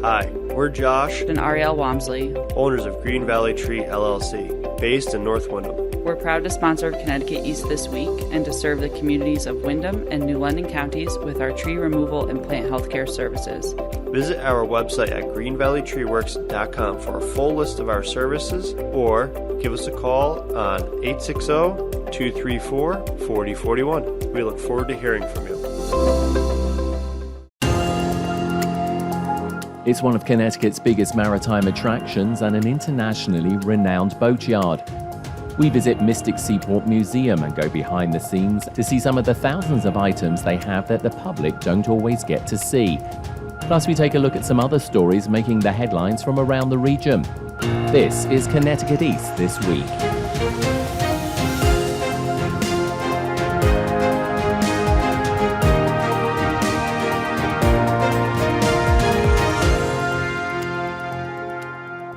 Hi, we're Josh and Ariel Walmsley, owners of Green Valley Tree LLC, based in North Windham. We're proud to sponsor Connecticut East This Week and to serve the communities of Windham and New London counties with our tree removal and plant healthcare services. Visit our website at greenvalleytreeworks.com for a full list of our services or give us a call on 860-234-4041. We look forward to hearing from you. It's one of Connecticut's biggest maritime attractions and an internationally renowned boatyard. We visit Mystic Seaport Museum and go behind the scenes to see some of the thousands of items they have that the public don't always get to see. Plus, we take a look at some other stories making the headlines from around the region. This is Connecticut East This Week.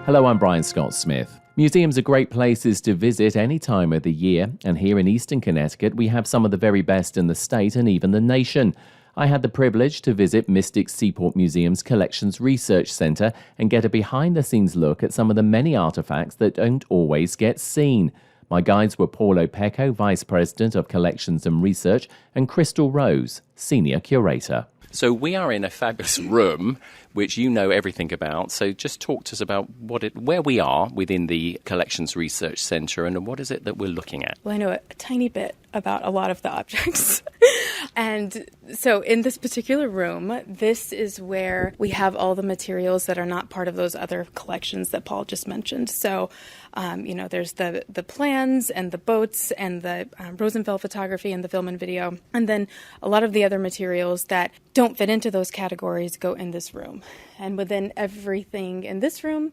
Hello, I'm Brian Scott Smith. Museums are great places to visit any time of the year, and here in Eastern Connecticut, we have some of the very best in the state and even the nation. I had the privilege to visit Mystic Seaport Museum's Collections Research Center and get a behind-the-scenes look at some of the many artifacts that don't always get seen. My guides were Paulo Pecco, Vice President of Collections and Research, and Crystal Rose, Senior Curator. So we are in a fabulous room, which you know everything about. So just talk to us about where we are within the Collections Research Centre and what is it that we're looking at? Well, I know a tiny bit about a lot of the objects. And so in this particular room, this is where we have all the materials that are not part of those other collections that Paul just mentioned. So, there's the plans and the boats and the Rosenfeld photography and the film and video. And then a lot of the other materials that don't fit into those categories go in this room. And within everything in this room,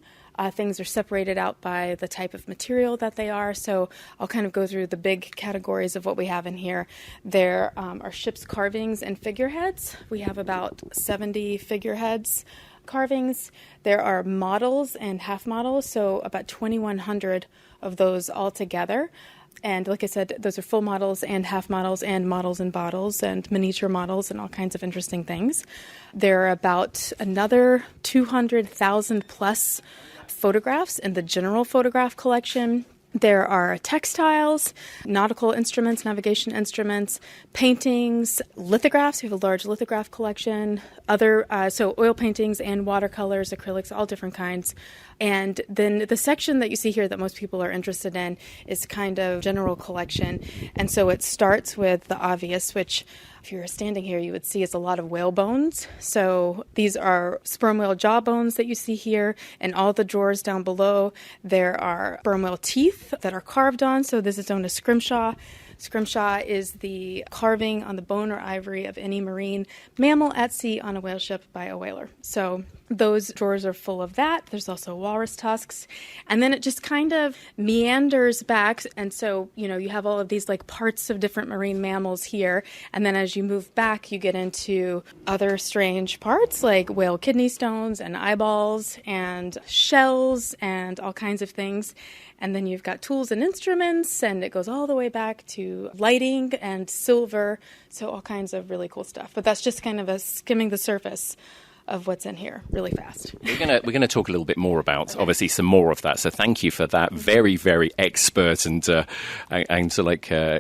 things are separated out by the type of material that they are. So I'll kind of go through the big categories of what we have in here. There are ship's carvings and figureheads. We have about 70 figureheads carvings. There are models and half models, so about 2,100 of those all together. And like I said, those are full models and half models and models and bottles and miniature models and all kinds of interesting things. There are about another 200,000 plus photographs in the general photograph collection. There are textiles, nautical instruments, navigation instruments, paintings, lithographs. We have a large lithograph collection, so oil paintings and watercolors, acrylics, all different kinds. And then the section that you see here that most people are interested in is kind of general collection. And so it starts with the obvious, which if you were standing here, you would see is a lot of whale bones. So these are sperm whale jaw bones that you see here. And all the drawers down below, there are sperm whale teeth that are carved on. So this is known as Scrimshaw. Scrimshaw is the carving on the bone or ivory of any marine mammal at sea on a whale ship by a whaler. So those drawers are full of that. There's also walrus tusks. And then it just kind of meanders back. And so, you have all of these like parts of different marine mammals here. And then as you move back, you get into other strange parts like whale kidney stones and eyeballs and shells and all kinds of things. And then you've got tools and instruments, and it goes all the way back to lighting and silver, so all kinds of really cool stuff. But that's just kind of a skimming the surface of what's in here really fast. We're gonna talk a little bit more about, obviously, some more of that. So thank you for that very, very expert and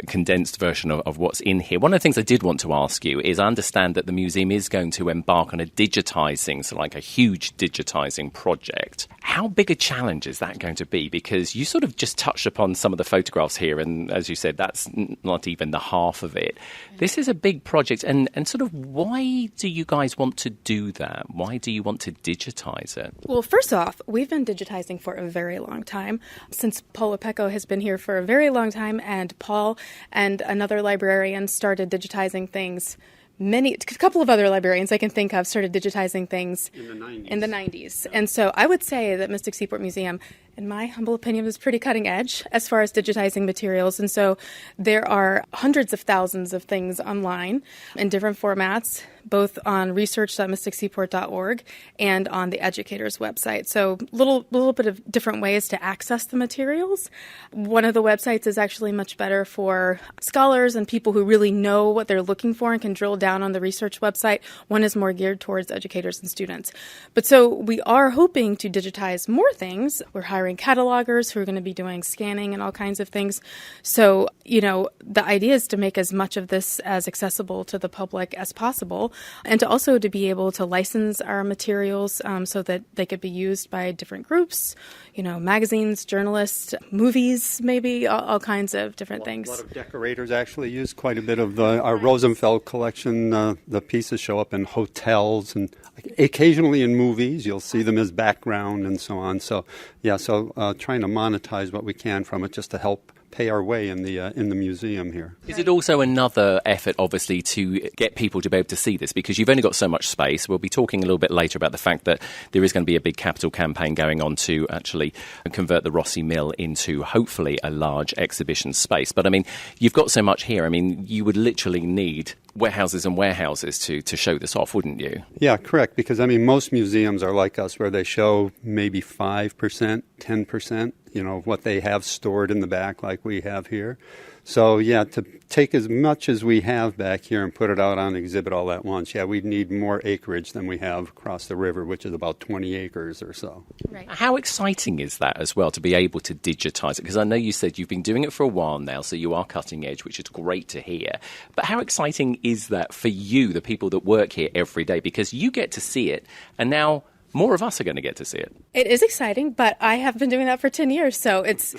condensed version of what's in here. One of the things I did want to ask you is I understand that the museum is going to embark on a digitizing, so like a huge digitizing project. How big a challenge is that going to be? Because you sort of just touched upon some of the photographs here, and as you said, that's not even the half of it. This is a big project, and sort of why do you guys want to do that? Why do you want to digitize it? Well, first off, we've been digitizing for a very long time, since Paulo Pecco has been here for a very long time, and Paul and another librarian started digitizing things. A couple of other librarians I can think of started digitizing things in the 90s. And so I would say that Mystic Seaport Museum in my humble opinion, is pretty cutting edge as far as digitizing materials. And so there are hundreds of thousands of things online in different formats, both on research.mysticseaport.org and on the educator's website. So little bit of different ways to access the materials. One of the websites is actually much better for scholars and people who really know what they're looking for and can drill down on the research website. One is more geared towards educators and students. But so we are hoping to digitize more things. We're hiring catalogers who are going to be doing scanning and all kinds of things. So, the idea is to make as much of this as accessible to the public as possible, and to also to be able to license our materials so that they could be used by different groups, magazines, journalists, movies, maybe all kinds of different things. A lot of decorators actually use quite a bit of our Rosenfeld collection. The pieces show up in hotels and occasionally in movies. You'll see them as background and so on. So, trying to monetize what we can from it just to help pay our way in the museum here. Is it also another effort, obviously, to get people to be able to see this? Because you've only got so much space. We'll be talking a little bit later about the fact that there is going to be a big capital campaign going on to actually convert the Rossi Mill into, hopefully, a large exhibition space. But, you've got so much here. You would literally need warehouses and warehouses to show this off, wouldn't you? Yeah, correct. Because, most museums are like us where they show maybe 5%, 10%, of what they have stored in the back like we have here. So, to take as much as we have back here and put it out on exhibit all at once, we'd need more acreage than we have across the river, which is about 20 acres or so. Right. How exciting is that as well, to be able to digitize it? Because I know you said you've been doing it for a while now, so you are cutting edge, which is great to hear. But how exciting is that for you, the people that work here every day? Because you get to see it, and now more of us are going to get to see it. It is exciting, but I have been doing that for 10 years. So it's,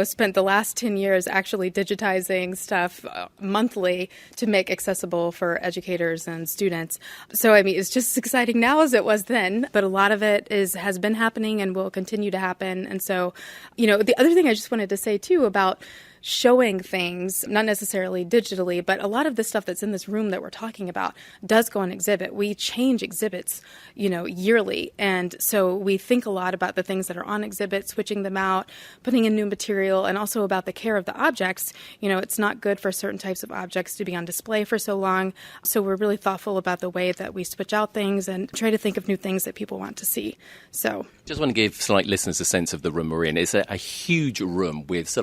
spent the last 10 years actually digitizing stuff monthly to make accessible for educators and students. So, it's just as exciting now as it was then, but a lot of it has been happening and will continue to happen. And so, the other thing I just wanted to say, too, about showing things, not necessarily digitally, but a lot of the stuff that's in this room that we're talking about does go on exhibit. We change exhibits, yearly. And so we think a lot about the things that are on exhibit, switching them out, putting in new material, and also about the care of the objects. It's not good for certain types of objects to be on display for so long. So we're really thoughtful about the way that we switch out things and try to think of new things that people want to see. So just want to give listeners a sense of the room we're in. It's a huge room with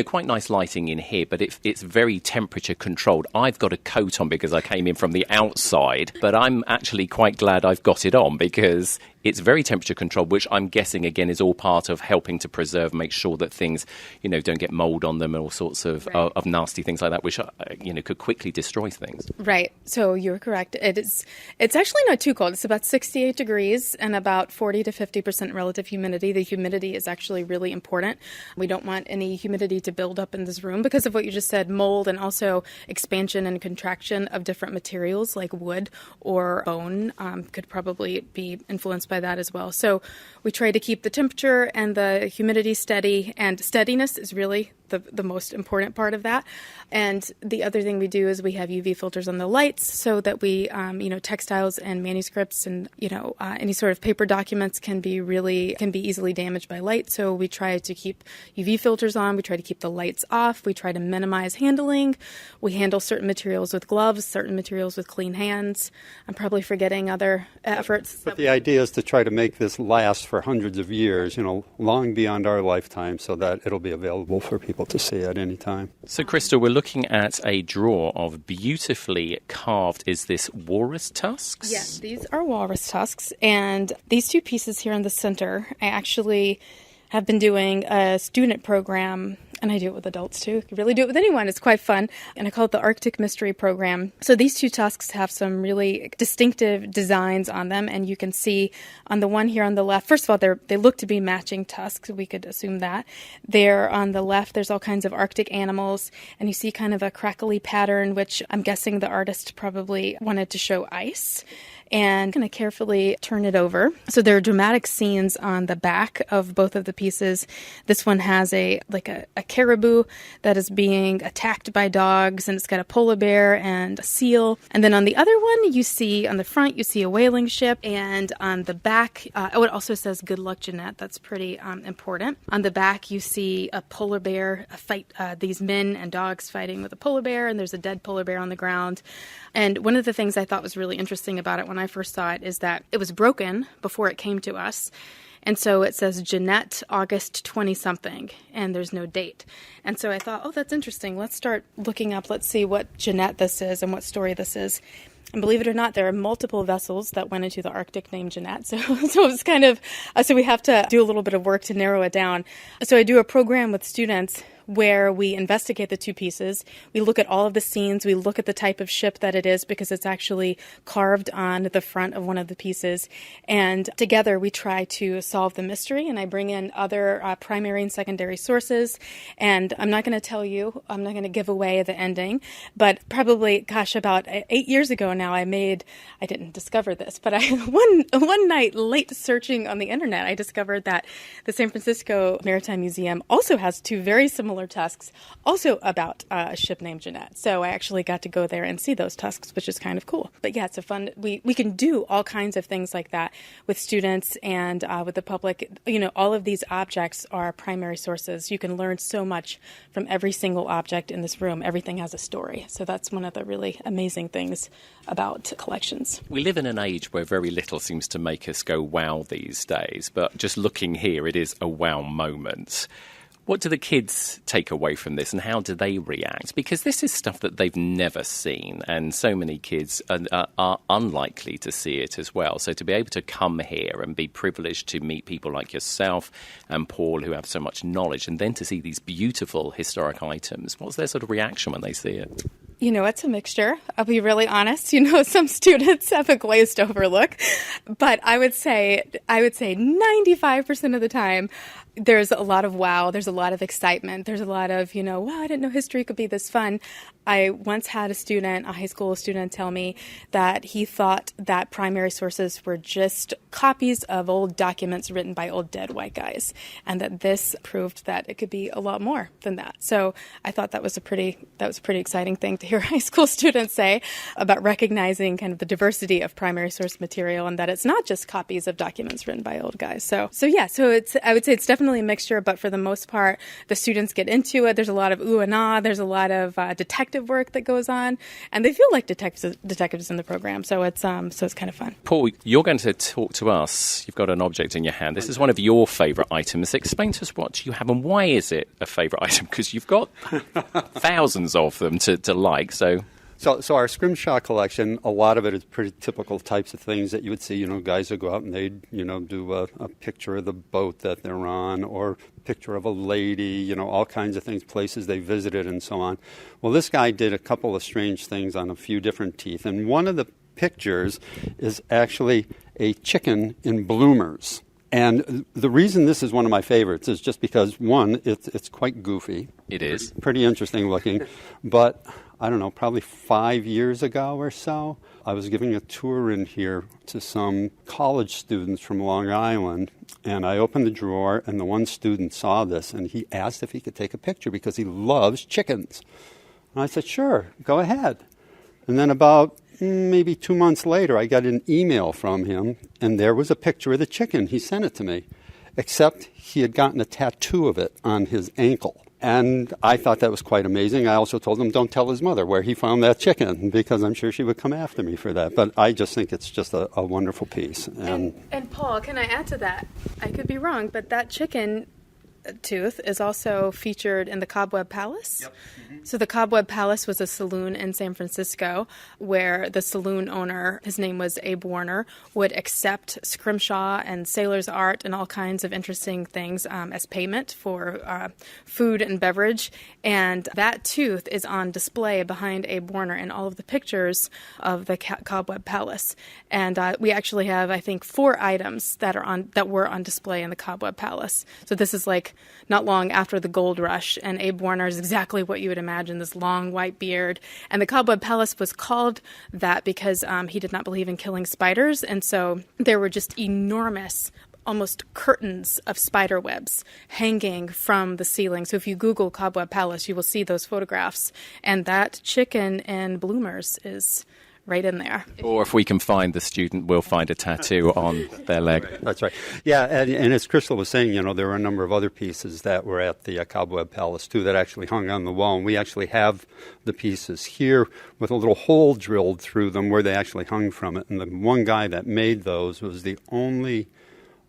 quite nice lighting in here, but it's very temperature controlled. I've got a coat on because I came in from the outside, but I'm actually quite glad I've got it on because it's very temperature controlled, which I'm guessing, again, is all part of helping to preserve, make sure that things, don't get mold on them and all sorts of nasty things like that, which, could quickly destroy things. Right. So you're correct. It's actually not too cold. It's about 68 degrees and about 40 to 50% relative humidity. The humidity is actually really important. We don't want any humidity to build up in this room because of what you just said, mold, and also expansion and contraction of different materials like wood or bone could probably be influenced by that as well. So we try to keep the temperature and the humidity steady, and steadiness is really the most important part of that. And the other thing we do is we have UV filters on the lights so that we, textiles and manuscripts and, any sort of paper documents can be easily damaged by light. So we try to keep UV filters on. We try to keep the lights off. We try to minimize handling. We handle certain materials with gloves, certain materials with clean hands. I'm probably forgetting other efforts. But the idea is to try to make this last for hundreds of years, long beyond our lifetime, so that it'll be available for people to see at any time. So, Crystal, we're looking at a drawer of beautifully carved, is this walrus tusks? Yes, these are walrus tusks. And these two pieces here in the center, I actually have been doing a student program, and I do it with adults too. You can really do it with anyone. It's quite fun. And I call it the Arctic Mystery Program. So these two tusks have some really distinctive designs on them. And you can see on the one here on the left, first of all, they look to be matching tusks. We could assume that. There on the left, there's all kinds of Arctic animals. And you see kind of a crackly pattern, which I'm guessing the artist probably wanted to show ice. And I'm going to carefully turn it over. So there are dramatic scenes on the back of both of the pieces. This one has a caribou that is being attacked by dogs, and it's got a polar bear and a seal. And then on the other one, you see on the front, you see a whaling ship, and on the back, it also says "Good luck, Jeanette." That's pretty important. On the back, you see a polar bear fight, these men and dogs fighting with a polar bear, and there's a dead polar bear on the ground. And one of the things I thought was really interesting about it when I first saw it is that it was broken before it came to us. And so it says Jeanette, August 20-something, and there's no date. And so I thought, oh, that's interesting. Let's start looking up. Let's see what Jeanette this is and what story this is. And believe it or not, there are multiple vessels that went into the Arctic named Jeanette. So it's kind of, so we have to do a little bit of work to narrow it down. So I do a program with students where we investigate the two pieces. We look at all of the scenes. We look at the type of ship that it is because it's actually carved on the front of one of the pieces. And together we try to solve the mystery. And I bring in other primary and secondary sources. And I'm not going to tell you, I'm not going to give away the ending, but probably, about 8 years ago now, I didn't discover this, but one night late searching on the internet, I discovered that the San Francisco Maritime Museum also has two very similar tusks, also about a ship named Jeanette. So I actually got to go there and see those tusks, which is kind of cool. But yeah, it's a fun, we can do all kinds of things like that with students and with the public. All of these objects are primary sources. You can learn so much from every single object in this room. Everything has a story. So that's one of the really amazing things about collections. We live in an age where very little seems to make us go wow these days, but just looking here, it is a wow moment. What do the kids take away from this and how do they react? Because this is stuff that they've never seen and so many kids are unlikely to see it as well. So to be able to come here and be privileged to meet people like yourself and Paul who have so much knowledge and then to see these beautiful historic items, what's their sort of reaction when they see it? It's a mixture. I'll be really honest. Some students have a glazed over look, but I would say 95% of the time, there's a lot of wow. There's a lot of excitement. There's a lot of, wow, I didn't know history could be this fun. I once had a high school student, tell me that he thought that primary sources were just copies of old documents written by old dead white guys, and that this proved that it could be a lot more than that. So I thought that was a pretty exciting thing to hear high school students say about recognizing kind of the diversity of primary source material and that it's not just copies of documents written by old guys. So I would say it's definitely a mixture, but for the most part, the students get into it. There's a lot of ooh and ah. There's a lot of detective work that goes on, and they feel like detectives in the program. So it's kind of fun. Paul, you're going to talk to us. You've got an object in your hand. This is one of your favourite items. Explain to us what you have and why is it a favourite item? Because you've got thousands of them to like. So our Scrimshaw collection, a lot of it is pretty typical types of things that you would see. Guys would go out and they'd, do a picture of the boat that they're on or a picture of a lady, all kinds of things, places they visited and so on. Well, this guy did a couple of strange things on a few different teeth. And one of the pictures is actually a chicken in bloomers. And the reason this is one of my favorites is just because, one, it's quite goofy. It is. Pretty interesting looking. But I don't know, probably 5 years ago or so, I was giving a tour in here to some college students from Long Island, and I opened the drawer, and the one student saw this, and he asked if he could take a picture because he loves chickens. And I said, sure, go ahead. And then about maybe 2 months later, I got an email from him, and there was a picture of the chicken. He sent it to me, except he had gotten a tattoo of it on his ankle. And I thought that was quite amazing. I also told him, don't tell his mother where he found that chicken, because I'm sure she would come after me for that. But I just think it's just a wonderful piece. And Paul, can I add to that? I could be wrong, but that chicken tooth is also featured in the Cobweb Palace. Yep. Mm-hmm. So the Cobweb Palace was a saloon in San Francisco where the saloon owner, his name was Abe Warner, would accept Scrimshaw and sailor's art and all kinds of interesting things as payment for food and beverage. And that tooth is on display behind Abe Warner in all of the pictures of the Cobweb Palace. And we actually have, I think, 4 items that were on display in the Cobweb Palace. So this is like not long after the gold rush, and Abe Warner is exactly what you would imagine, this long white beard. And the Cobweb Palace was called that because he did not believe in killing spiders, and so there were just enormous almost curtains of spider webs hanging from the ceiling. So if you Google Cobweb Palace, you will see those photographs. And that chicken and bloomers is right in there. Or if we can find the student, we'll find a tattoo on their leg. That's right. Yeah, and as Crystal was saying, there were a number of other pieces that were at the Cobweb Palace, too, that actually hung on the wall. And we actually have the pieces here with a little hole drilled through them where they actually hung from it. And the one guy that made those was the only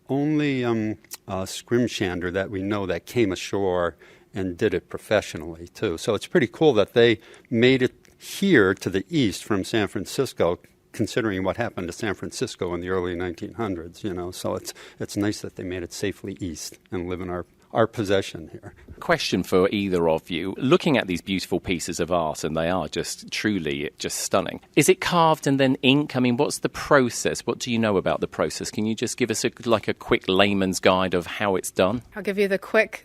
scrimshander that we know that came ashore and did it professionally, too. So it's pretty cool that they made it here to the east from San Francisco, considering what happened to San Francisco in the early 1900s, So it's nice that they made it safely east and live in our possession here. Question for either of you. Looking at these beautiful pieces of art, and they are just truly just stunning, is it carved and then ink? I mean, what's the process? What do you know about the process? Can you just give us a quick layman's guide of how it's done? I'll give you the quick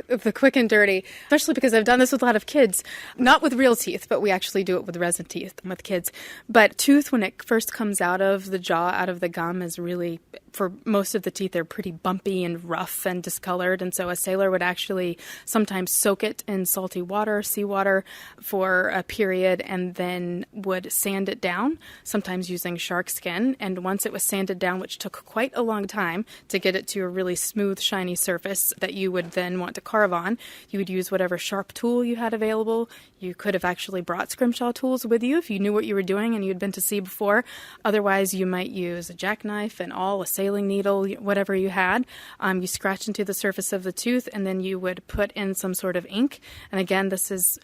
and dirty, especially because I've done this with a lot of kids, not with real teeth, but we actually do it with resin teeth with kids. But tooth, when it first comes out of the jaw, out of the gum, is really, for most of the teeth, they're pretty bumpy and rough and discolored. And so a sailor would actually sometimes soak it in salty water, seawater, for a period, and then would sand it down, sometimes using shark skin. And once it was sanded down, which took quite a long time to get it to a really smooth, shiny surface that you would then want to carve on, you would use whatever sharp tool you had available. You could have actually brought Scrimshaw tools with you if you knew what you were doing and you'd been to sea before. Otherwise, you might use a jackknife and a sailing needle, whatever you had. You scratch into the surface of the tooth, and then you would put in some sort of ink. And again, this is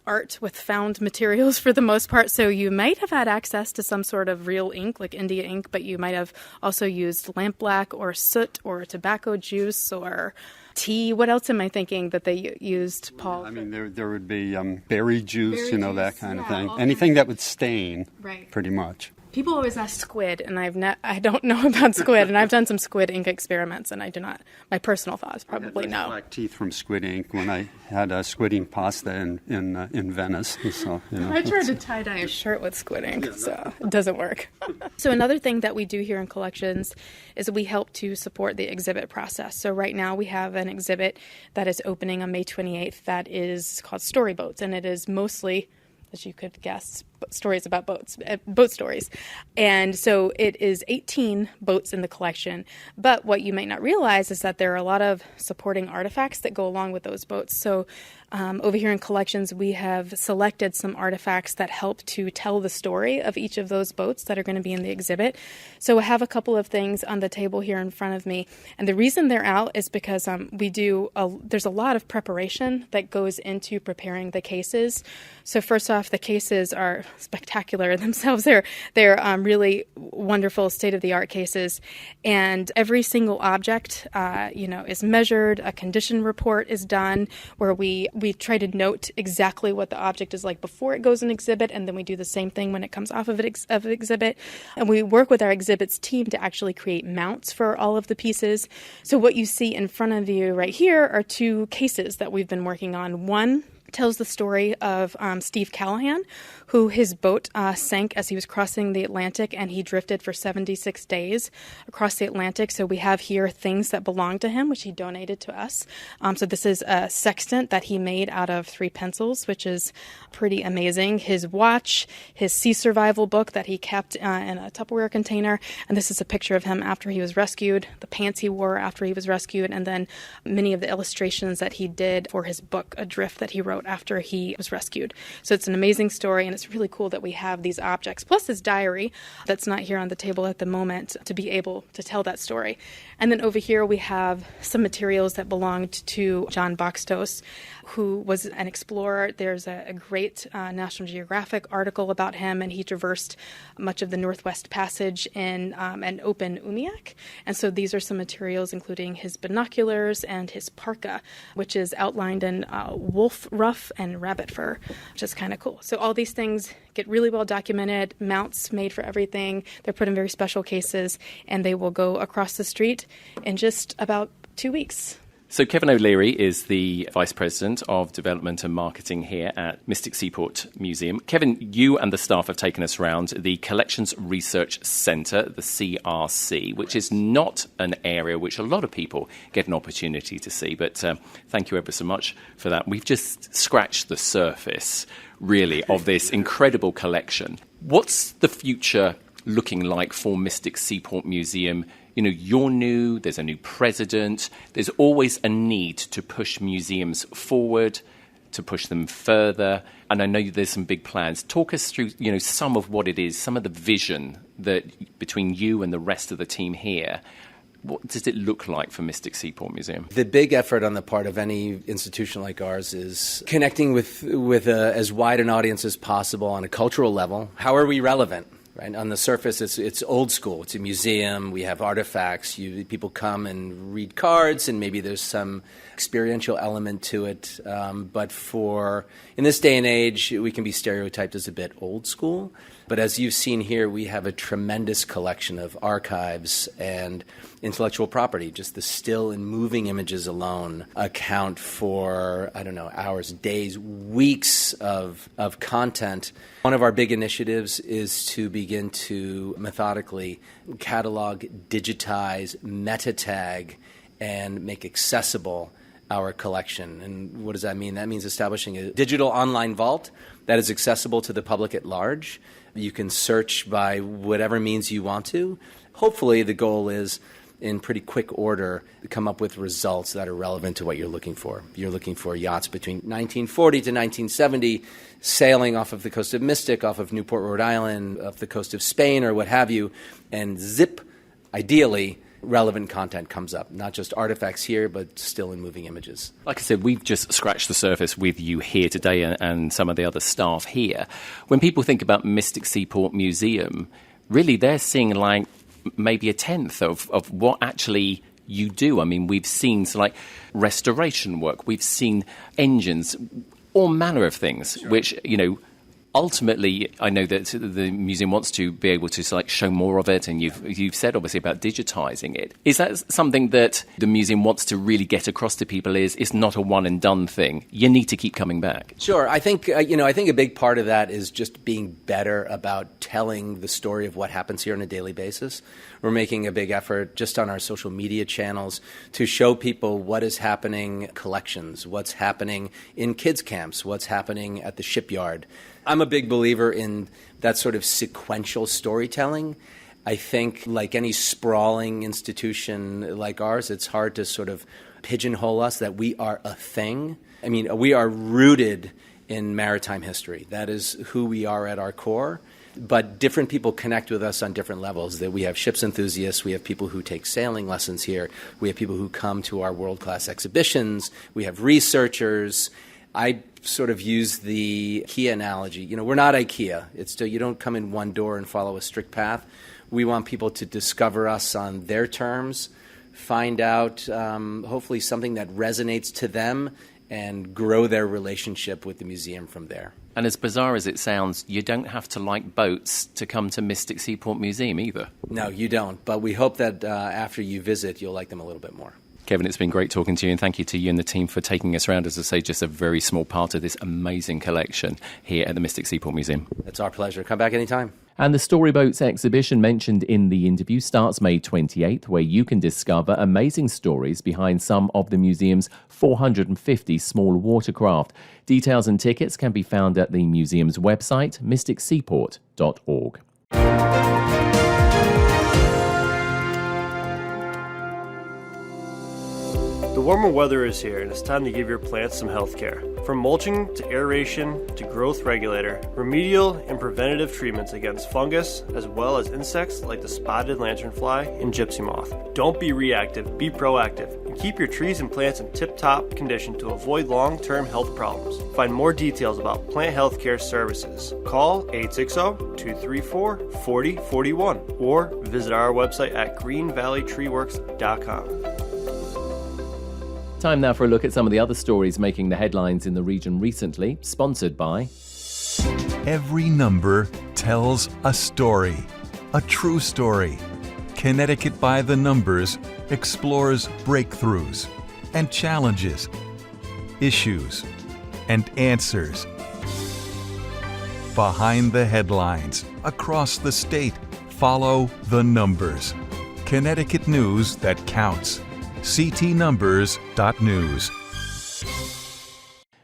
art with found materials for the most part. So you might have had access to some sort of real ink, like India ink, but you might have also used lampblack or soot or tobacco juice or tea. What else am I thinking that they used, Paul? I mean, there would be berry juice, that kind of thing. all Anything that would stain, Right. pretty much. People always ask squid, and I don't know about squid, and I've done some squid ink experiments, and I do not. My personal thought is probably no. Black teeth from squid ink when I had squid ink pasta in Venice. So, I tried to tie-dye a shirt with squid ink, so it doesn't work. So another thing that we do here in collections is we help to support the exhibit process. So right now we have an exhibit that is opening on May 28th that is called Storyboats, and it is mostly, as you could guess, stories about boats, boat stories. And so it is 18 boats in the collection. But what you might not realize is that there are a lot of supporting artifacts that go along with those boats. So over here in collections, we have selected some artifacts that help to tell the story of each of those boats that are going to be in the exhibit. So I have a couple of things on the table here in front of me. And the reason they're out is because there's a lot of preparation that goes into preparing the cases. So first off, the cases are spectacular themselves. They're really wonderful state-of-the-art cases. And every single object, is measured. A condition report is done where we try to note exactly what the object is like before it goes in exhibit, and then we do the same thing when it comes off of exhibit. And we work with our exhibits team to actually create mounts for all of the pieces. So what you see in front of you right here are two cases that we've been working on. One tells the story of Steve Callahan, who his boat sank as he was crossing the Atlantic, and he drifted for 76 days across the Atlantic. So we have here things that belong to him, which he donated to us. So this is a sextant that he made out of 3 pencils, which is pretty amazing. His watch, his sea survival book that he kept in a Tupperware container, and this is a picture of him after he was rescued, the pants he wore after he was rescued, and then many of the illustrations that he did for his book, Adrift, that he wrote after he was rescued. So it's an amazing story, and it's really cool that we have these objects, plus his diary that's not here on the table at the moment, to be able to tell that story. And then over here we have some materials that belonged to John Boxtos, who was an explorer. There's a great National Geographic article about him, and he traversed much of the Northwest Passage in an open umiak. And so these are some materials, including his binoculars and his parka, which is outlined in wolf ruff and rabbit fur, which is kind of cool. So all these things get really well documented, mounts made for everything. They're put in very special cases, and they will go across the street in just about 2 weeks. So Kevin O'Leary is the Vice President of Development and Marketing here at Mystic Seaport Museum. Kevin, you and the staff have taken us around the Collections Research Centre, the CRC, which is not an area which a lot of people get an opportunity to see. But thank you ever so much for that. We've just scratched the surface, really, of this incredible collection. What's the future looking like for Mystic Seaport Museum? You know, you're new, there's a new president, there's always a need to push museums forward, to push them further, and I know there's some big plans. Talk us through, you know, some of what it is, some of the vision that between you and the rest of the team here. What does it look like for Mystic Seaport Museum? The big effort on the part of any institution like ours is connecting with as wide an audience as possible on a cultural level. How are we relevant? Right? On the surface, it's old school. It's a museum. We have artifacts. People come and read cards, and maybe there's some experiential element to it. But in this day and age, we can be stereotyped as a bit old school. But as you've seen here, we have a tremendous collection of archives and intellectual property. Just the still and moving images alone account for, hours, days, weeks of content. One of our big initiatives is to begin to methodically catalog, digitize, meta tag, and make accessible our collection. And what does that mean? That means establishing a digital online vault that is accessible to the public at large. You can search by whatever means you want to. Hopefully, the goal is, in pretty quick order, to come up with results that are relevant to what you're looking for. You're looking for yachts between 1940 to 1970 sailing off of the coast of Mystic, off of Newport, Rhode Island, off the coast of Spain, or what have you, and zip, ideally, relevant content comes up. Not just artifacts here, but still in moving images. Like I said, we've just scratched the surface with you here today and some of the other staff here. When people think about Mystic Seaport Museum, really they're seeing like maybe a tenth of what actually you do. I mean, we've seen like restoration work, we've seen engines, all manner of things, sure, which, you know, ultimately, I know that the museum wants to be able to like show more of it, and you've said obviously about digitizing it. Is that something that the museum wants to really get across to people? Is it's not a one and done thing? You need to keep coming back. Sure, I think I think a big part of that is just being better about telling the story of what happens here on a daily basis. We're making a big effort just on our social media channels to show people what is happening, collections, what's happening in kids' camps, what's happening at the shipyard. I'm a big believer in that sort of sequential storytelling. I think like any sprawling institution like ours, it's hard to sort of pigeonhole us that we are a thing. I mean, we are rooted in maritime history. That is who we are at our core. But different people connect with us on different levels. That we have ships enthusiasts, we have people who take sailing lessons here, we have people who come to our world-class exhibitions, we have researchers. I sort of use the IKEA analogy. You know, we're not IKEA. It's still, you don't come in one door and follow a strict path. We want people to discover us on their terms, find out hopefully something that resonates to them, and grow their relationship with the museum from there. And as bizarre as it sounds, you don't have to like boats to come to Mystic Seaport Museum either. No, you don't. But we hope that after you visit, you'll like them a little bit more. Kevin, it's been great talking to you, and thank you to you and the team for taking us around, as I say, just a very small part of this amazing collection here at the Mystic Seaport Museum. It's our pleasure. Come back anytime. And the Storyboats exhibition mentioned in the interview starts May 28th, where you can discover amazing stories behind some of the museum's 450 small watercraft. Details and tickets can be found at the museum's website, mysticseaport.org. The warmer weather is here, and it's time to give your plants some health care. From mulching to aeration to growth regulator, remedial and preventative treatments against fungus, as well as insects like the spotted lanternfly and gypsy moth. Don't be reactive, be proactive, and keep your trees and plants in tip-top condition to avoid long-term health problems. Find more details about plant health care services. Call 860-234-4041 or visit our website at greenvalleytreeworks.com. Time now for a look at some of the other stories making the headlines in the region recently, sponsored by... Every number tells a story, a true story. Connecticut by the Numbers explores breakthroughs, and challenges, issues and answers. Behind the headlines, across the state, follow the numbers. Connecticut news that counts. ctnumbers.news.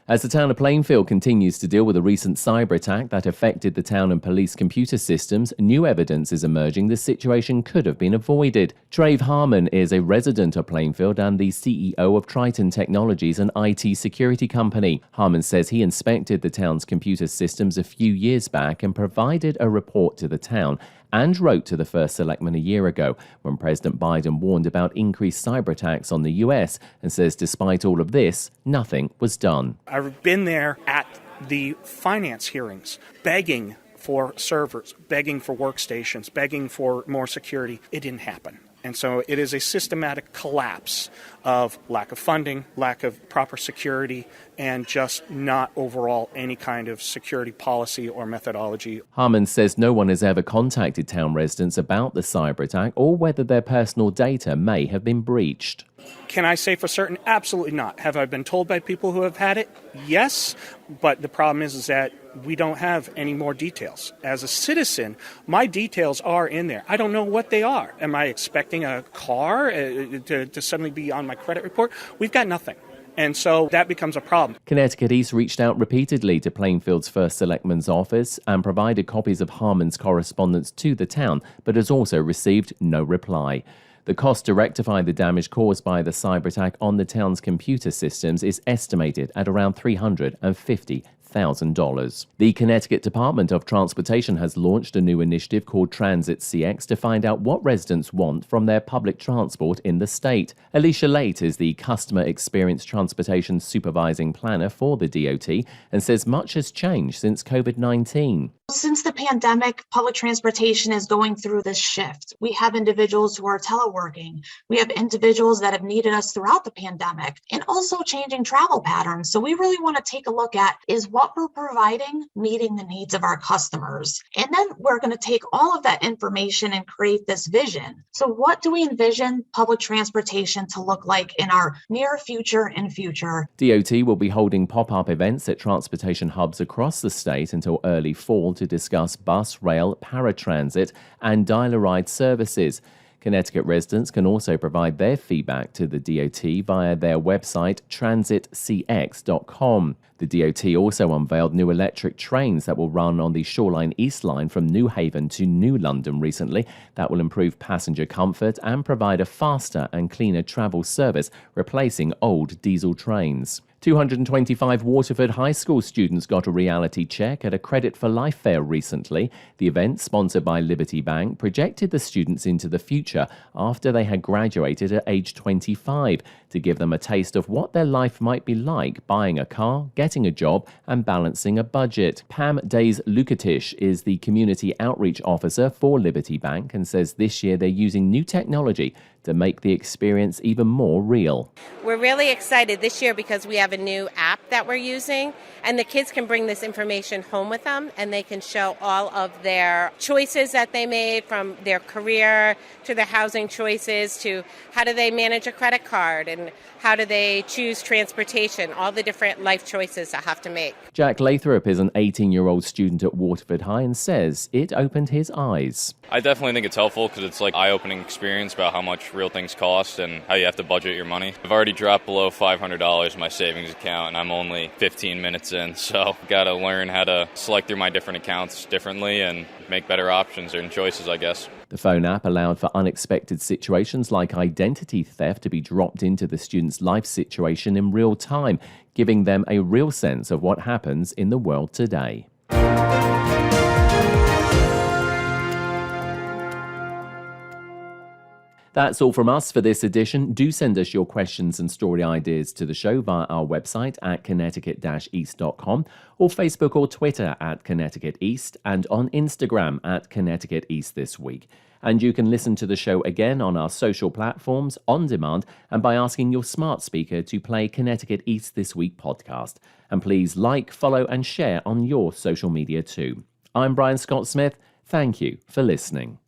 As the town of Plainfield continues to deal with a recent cyber attack that affected the town and police computer systems, new evidence is emerging the situation could have been avoided. Trave Harmon is a resident of Plainfield and the CEO of Triton Technologies, an IT security company. Harmon says he inspected the town's computer systems a few years back and provided a report to the town and wrote to the first selectman a year ago when President Biden warned about increased cyber attacks on the U.S. and says despite all of this, nothing was done. I've been there at the finance hearings, begging for servers, begging for workstations, begging for more security. It didn't happen. And so it is a systematic collapse of lack of funding, lack of proper security, and just not overall any kind of security policy or methodology. Harmon says no one has ever contacted town residents about the cyber attack or whether their personal data may have been breached. Can I say for certain? Absolutely not. Have I been told by people who have had it? Yes, but the problem is that we don't have any more details. As a citizen, my details are in there. I don't know what they are. Am I expecting a car to suddenly be on my credit report? We've got nothing. And so that becomes a problem. Connecticut East reached out repeatedly to Plainfield's first selectman's office and provided copies of Harmon's correspondence to the town, but has also received no reply. The cost to rectify the damage caused by the cyber attack on the town's computer systems is estimated at around $350,000. The Connecticut Department of Transportation has launched a new initiative called Transit CX to find out what residents want from their public transport in the state. Alicia Late is the Customer Experience Transportation Supervising Planner for the DOT and says much has changed since COVID-19. Since the pandemic, public transportation is going through this shift. We have individuals who are teleworking. We have individuals that have needed us throughout the pandemic and also changing travel patterns. So we really want to take a look at is what we're providing meeting the needs of our customers. And then we're going to take all of that information and create this vision. So what do we envision public transportation to look like in our near future and future? DOT will be holding pop-up events at transportation hubs across the state until early fall to discuss bus, rail, paratransit, and dial-a-ride services. Connecticut residents can also provide their feedback to the DOT via their website, transitcx.com. The DOT also unveiled new electric trains that will run on the Shoreline East Line from New Haven to New London recently. That will improve passenger comfort and provide a faster and cleaner travel service, replacing old diesel trains. 225 Waterford High School students got a reality check at a Credit for Life fair recently. The event, sponsored by Liberty Bank, projected the students into the future after they had graduated at age 25 to give them a taste of what their life might be like buying a car, getting a job, and balancing a budget. Pam Days-Lukatish is the Community Outreach Officer for Liberty Bank and says this year they're using new technology to make the experience even more real. We're really excited this year because we have a new app that we're using, and the kids can bring this information home with them, and they can show all of their choices that they made, from their career to their housing choices to how do they manage a credit card and how do they choose transportation, all the different life choices I have to make. Jack Lathrop is an 18-year-old student at Waterford High and says it opened his eyes. I definitely think it's helpful because it's like an eye-opening experience about how much real things cost and how you have to budget your money. I've already dropped below $500 in my savings account, and I'm only 15 minutes in, so I've got to learn how to select through my different accounts differently and make better options and choices, I guess. The phone app allowed for unexpected situations like identity theft to be dropped into the student's life situation in real time, giving them a real sense of what happens in the world today. That's all from us for this edition. Do send us your questions and story ideas to the show via our website at connecticut-east.com or Facebook or Twitter at Connecticut East and on Instagram at Connecticut East This Week. And you can listen to the show again on our social platforms, on demand, and by asking your smart speaker to play Connecticut East This Week podcast. And please like, follow, and share on your social media too. I'm Brian Scott Smith. Thank you for listening.